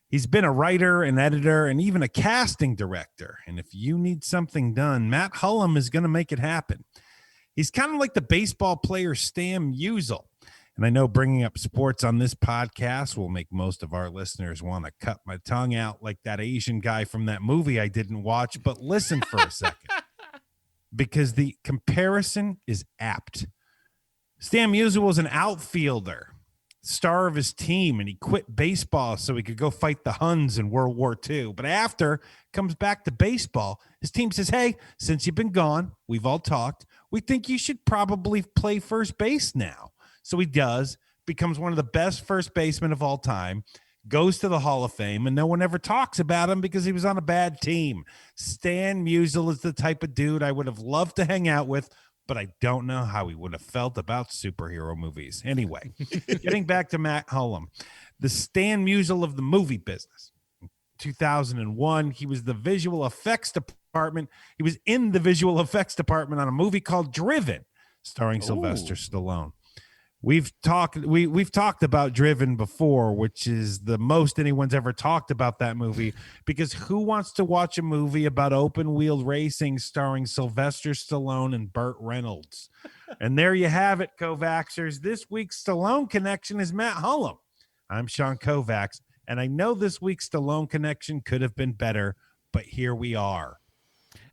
He's been a writer, an editor, and even a casting director. And if you need something done, Matt Hullum is going to make it happen. He's kind of like the baseball player Stan Musial. And I know bringing up sports on this podcast will make most of our listeners want to cut my tongue out like that Asian guy from that movie I didn't watch. But listen for a second. because the comparison is apt. Stan Musial was an outfielder, star of his team, and he quit baseball so he could go fight the Huns in World War II. But after comes back to baseball, his team says, hey, since you've been gone, we've all talked, we think you should probably play first base now. So he does, becomes one of the best first basemen of all time, goes to the Hall of Fame, and no one ever talks about him because he was on a bad team. Stan Musial is the type of dude I would have loved to hang out with, but I don't know how he would have felt about superhero movies. Anyway, getting back to Matt Hullum, the Stan Musial of the movie business. 2001, he was the visual effects department. He was in the visual effects department on a movie called Driven, starring Sylvester Stallone. We've talked about Driven before, which is the most anyone's ever talked about that movie, because who wants to watch a movie about open wheel racing starring Sylvester Stallone and Burt Reynolds? And there you have it, Kovacsers. This week's Stallone connection is Matt Hullum. I'm Sean Kovacs, and I know this week's Stallone connection could have been better, but here we are.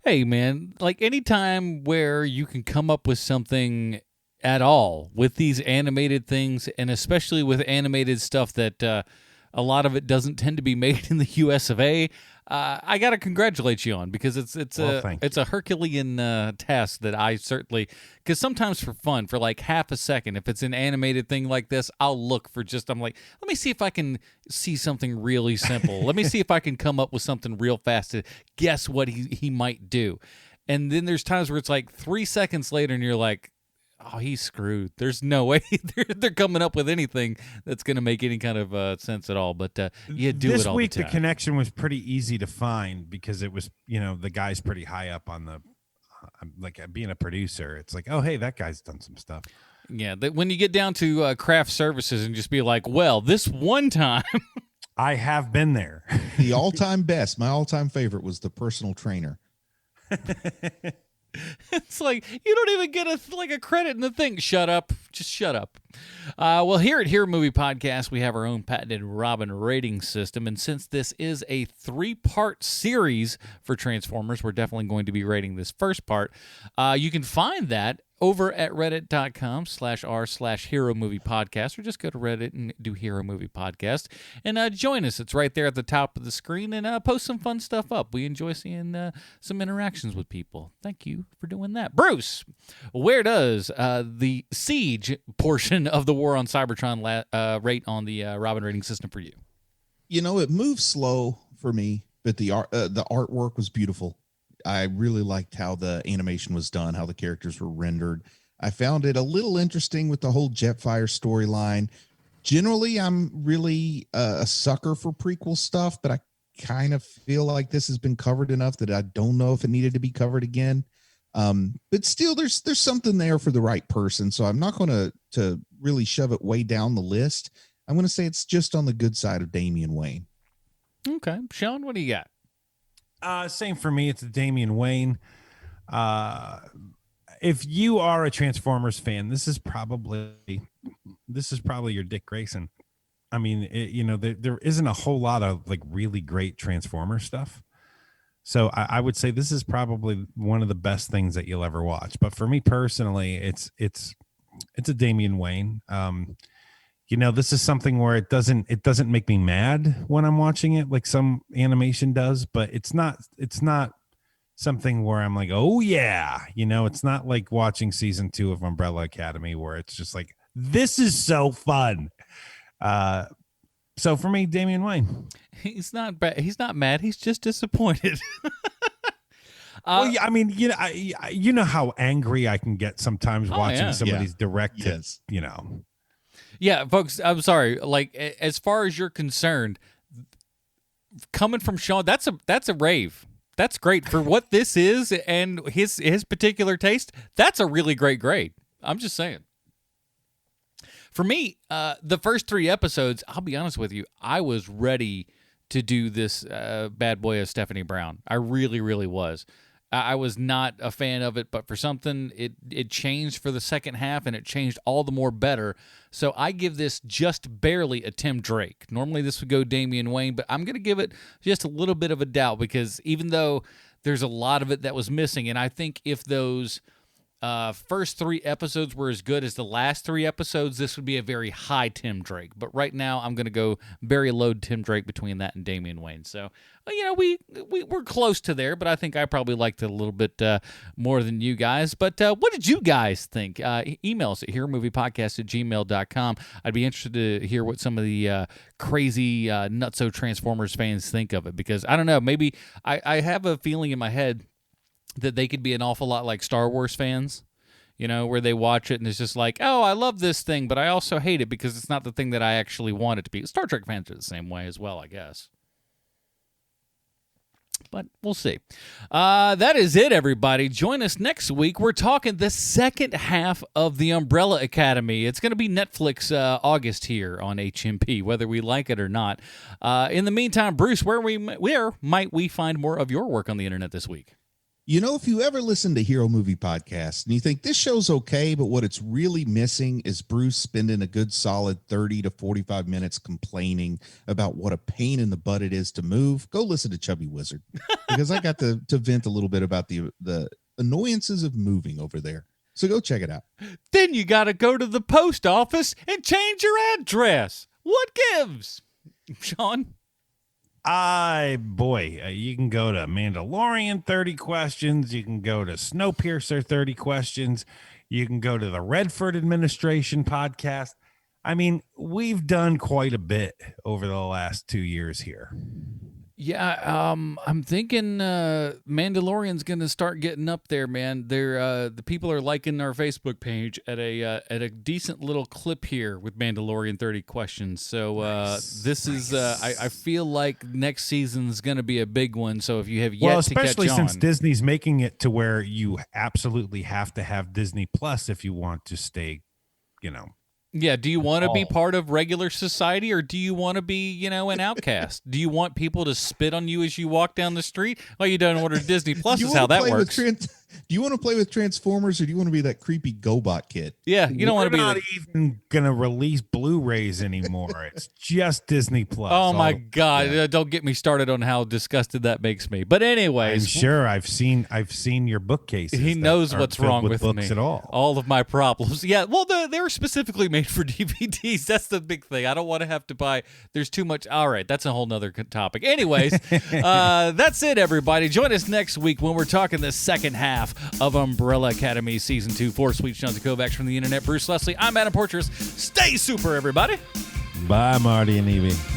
Hey, man, like anytime where you can come up with something at all with these animated things, and especially with animated stuff that a lot of it doesn't tend to be made in the US of A, I got to congratulate you on, because it's a Herculean task that I certainly, because sometimes for fun, for like half a second, if it's an animated thing like this, I'll look for I'm like, let me see if I can see something really simple. Let me see if I can come up with something real fast to guess what he might do. And then there's times where it's like 3 seconds later and you're like, oh, he's screwed. There's no way they're coming up with anything that's going to make any kind of sense at all. But you do this it all week. the time. The connection was pretty easy to find because it was, the guy's pretty high up on the, like being a producer. It's like, oh, hey, that guy's done some stuff. Yeah, when you get down to craft services and just be like, well, this one time. I have been there. The all-time best, my all-time favorite was the personal trainer. It's like you don't even get a credit in the thing. Shut up. Just shut up. Well, here at Hero Movie Podcast, we have our own patented Robin rating system. And since this is a 3-part series for Transformers, we're definitely going to be rating this first part. You can find that over at reddit.com/r/Hero Movie Podcast, or just go to Reddit and do Hero Movie Podcast and join us. It's right there at the top of the screen, and post some fun stuff up. We enjoy seeing some interactions with people. Thank you for doing that. Bruce, where does the Siege portion of the War on Cybertron rate on the Robin rating system for you? It moves slow for me, but the artwork was beautiful. I really liked how the animation was done, how the characters were rendered. I found it a little interesting with the whole Jetfire storyline. Generally, I'm really a sucker for prequel stuff, but I kind of feel like this has been covered enough that I don't know if it needed to be covered again. But still, there's something there for the right person. So I'm not going to really shove it way down the list. I'm going to say it's just on the good side of Damian Wayne. Okay. Sean, what do you got? Same for me. It's Damian Wayne. If you are a Transformers fan, this is probably your Dick Grayson. I mean, there isn't a whole lot of like really great Transformer stuff. So I would say this is probably one of the best things that you'll ever watch. But for me personally, it's a Damian Wayne. This is something where it doesn't make me mad when I'm watching it like some animation does, but it's not something where I'm like, oh yeah, it's not like watching season 2 of Umbrella Academy where it's just like, this is so fun. So for me, Damian Wayne. He's not bad. He's not mad. He's just disappointed. Well, yeah, I mean, you know how angry I can get sometimes watching some of these directed, Yeah, folks, I'm sorry. Like, as far as you're concerned, coming from Sean, that's a rave. That's great for what this is and his particular taste. That's a really great grade. I'm just saying. For me, the first 3 episodes, I'll be honest with you, I was ready to do this bad boy of Stephanie Brown. I really, really was. I was not a fan of it, but for something, it changed for the second half, and it changed all the more better. So I give this just barely a Tim Drake. Normally this would go Damian Wayne, but I'm going to give it just a little bit of a doubt, because even though there's a lot of it that was missing. And I think if those first 3 episodes were as good as the last 3 episodes, this would be a very high Tim Drake. But right now, I'm going to go very low Tim Drake between that and Damian Wayne. So, we're close to there, but I think I probably liked it a little bit more than you guys. But what did you guys think? Email us at heromoviepodcast@gmail.com. I'd be interested to hear what some of the crazy nutso Transformers fans think of it, because I don't know, maybe I have a feeling in my head that they could be an awful lot like Star Wars fans, where they watch it and it's just like, oh, I love this thing, but I also hate it because it's not the thing that I actually want it to be. Star Trek fans are the same way as well, I guess. But we'll see. That is it, everybody. Join us next week. We're talking the second half of The Umbrella Academy. It's going to be Netflix August here on HMP, whether we like it or not. In the meantime, Bruce, where might we find more of your work on the internet this week? If you ever listen to Hero Movie Podcast and you think this show's okay, but what it's really missing is Bruce spending a good solid 30 to 45 minutes complaining about what a pain in the butt it is to move, go listen to Chubby Wizard, because I got to vent a little bit about the annoyances of moving over there. So go check it out. Then you got to go to the post office and change your address. What gives? Sean? You can go to Mandalorian 30 questions. You can go to Snowpiercer 30 questions. You can go to the Redford administration podcast. I mean, we've done quite a bit over the last 2 years here. Yeah, I'm thinking Mandalorian's going to start getting up there, man. They're the people are liking our Facebook page at a decent little clip here with Mandalorian 30 questions. So this is I feel like next season's going to be a big one. So if you have yet to catch on, especially since Disney's making it to where you absolutely have to have Disney Plus if you want to stay, Yeah, do you want to be part of regular society, or do you want to be, an outcast? Do you want people to spit on you as you walk down the street? Well, you don't order Disney Plus is how that works. Do you want to play with Transformers, or do you want to be that creepy GoBot kid? Yeah, you don't want to be. We're not even going to release Blu-rays anymore. It's just Disney Plus. Oh, my God. Yeah. Don't get me started on how disgusted that makes me. But anyways. I'm sure I've seen your bookcases. He knows what's wrong with books me. At all. All of my problems. Yeah, well, they're specifically made for DVDs. That's the big thing. I don't want to have to buy. There's too much. All right, that's a whole nother topic. Anyways, that's it, everybody. Join us next week when we're talking the second half of Umbrella Academy Season 2. For Sweet Johnson Kovacs from the internet, Bruce Leslie, I'm Adam Portress. Stay super, everybody. Bye, Marty and Evie.